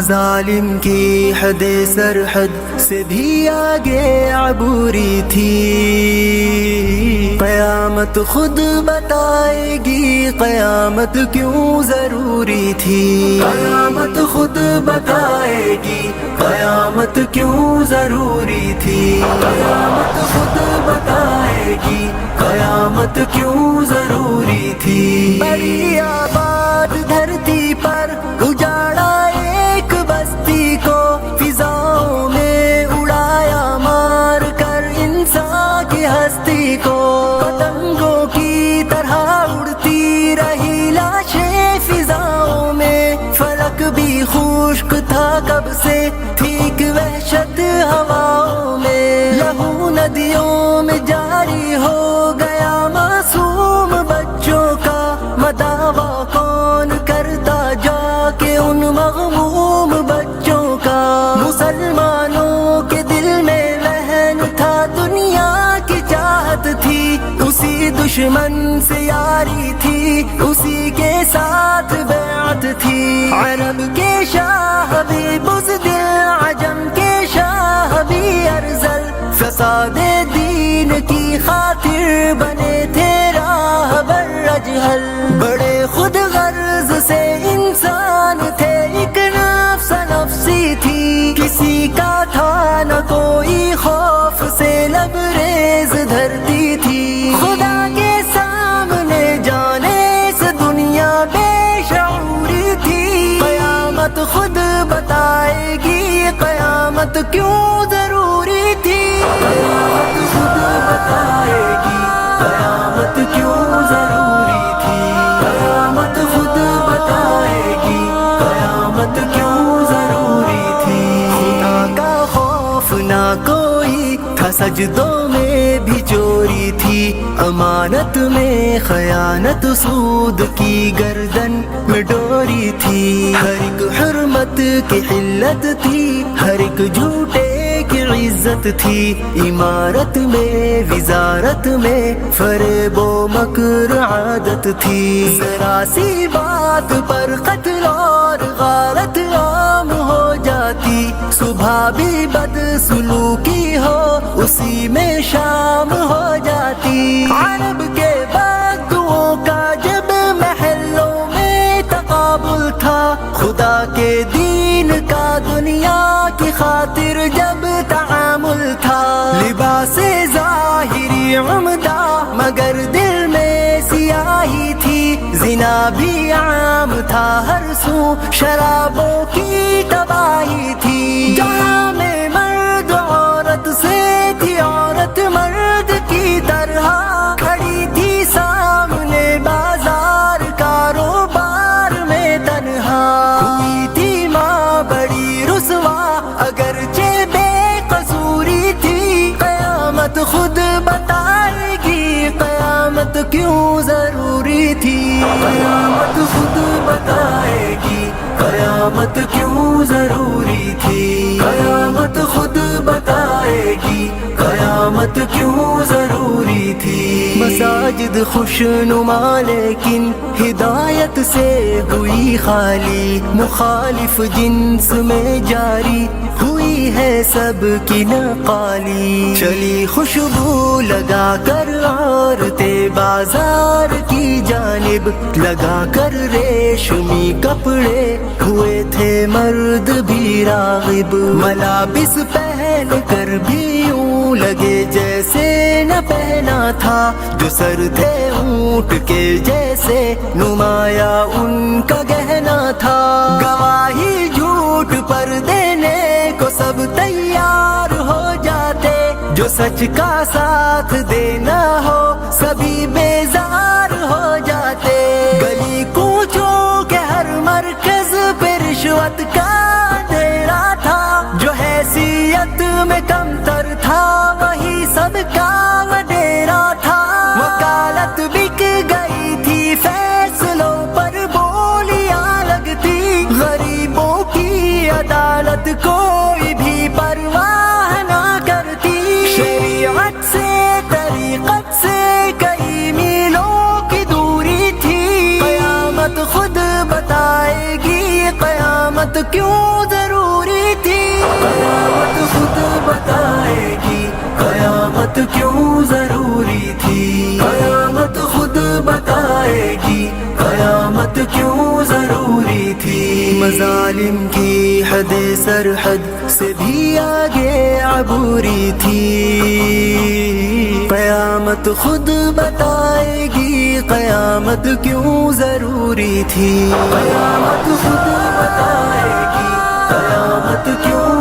ظالم کی حد سرحد سے بھی آگے عبوری تھی. قیامت خود بتائے گی قیامت کیوں ضروری تھی. قیامت خود بتائے گی قیامت کیوں ضروری تھی. قیامت خود بتائے گی قیامت کیوں ضروری تھی. بڑی آباد دھرتی پر اجاڑا ایک بستی کو، فضاؤں میں اڑایا مار کر انسان کی ہستی کو. پتنگوں کی طرح اڑتی رہی لاشیں فضاؤں میں، فلک بھی خشک تھا کب سے، ٹھیک وحشت ہواؤں میں. لہو ندیوں میں جاری ہو گیا معصوم بچوں کا، مداوا کون کرتا جا کے ان مغموم بچوں کا. مسلمانوں کے دل میں وہن تھا، دنیا کی چاہت تھی، اسی دشمن سے یاری تھی، اسی کے ساتھ بیعت تھی. عرب کے شاہ بھی بزدل، عجم کے شاہ بھی ارذل، فساد دین کی خاطر بنے تھے راہبر اجہل. بڑے خود غرض سے انسان تھے، ایک نفس نفسی تھی، کسی کا تھا نہ کوئی خوف سے لبریز دھرتی تھی. خدا کے سامنے جانے سے دنیا بے شعوری تھی. قیامت خود بتائے گی قیامت کیوں ضروری تھی. قیامت خود بتائے گی قیامت کیوں ضروری تھی. قیامت خود بتائے گی قیامت کیوں ضروری تھی. خدا کا خوف نہ کوئی تھا، سجدوں میں بھی چوری تھی. امانت میں خیانت، سود کی گردن میں ڈوری تھی. ہر ایک حرمت کی حلت تھی، ہر ایک جھوٹے کی عزت تھی. عمارت میں وزارت میں فریب و مکر عادت تھی. ذرا سی بات پر قتل اور غارت عام ہو جاتی. صبح بھی بد سلوکی ہو اسی میں شام ہو جاتی. عرب کے بدوؤں کا جب محلوں میں تقابل تھا، خدا کے دین کا دنیا کی خاطر جب تعامل تھا. لباس ظاہری عمدہ مگر دل میں سیاہی تھی. زنا بھی عام تھا، ہر سو شرابوں کی تباہی تھی. جہاں میں مرد عورت سے تھی، عورت مرد کی طرح کھڑی تھی سامنے بازار کاروبار میں تنہا. ہوئی تھی ماں بڑی رسوا اگرچہ بے قصوری تھی. قیامت خود بتائے گی قیامت کیوں ضروری تھی. قیامت خود بتائے گی قیامت کیوں ضروری تھی. قیامت خود بتائے گی قیامت کیوں ضروری تھی. مساجد خوشنما لیکن ہدایت سے ہوئی خالی. مخالف جنس میں جاری ہوئی ہے سب کی نقالی. چلی خوشبو لگا کر عورتیں بازار کی جانب، لگا کر ریشمی کپڑے ہوئے تھے مرد بھی راغب. ملابس پہن کر بھی یوں لگے جیسے نہ پہنا تھا. جو سر تھے اونٹ کے جیسے نمایاں ان کا گہنا تھا. گواہی جھوٹ پر دینے کو سب تیار ہو جاتے، جو سچ کا ساتھ دینا ہو سبھی بیزار ہو جاتے. گلی کوچوں کے ہر مرکز پہ رشوت کا اندھیرا تھا. جو حیثیت میں کمتر تھا وہی سب کا وڈیرا تھا. وکالت بک گئی تھی، فیصلوں پر بولیاں لگتی. غریبوں کی عدالت کوئی بھی پرواہ نہ کرتی. شریعت سے طریقت سے کئی میلوں کی دوری تھی. قیامت خود بتائے گی قیامت کیوں مظالم کی حد سرحد سے بھی آگے عبوری تھی، قیامت خود بتائے گی قیامت کیوں ضروری تھی، قیامت خود بتائے گی قیامت کیوں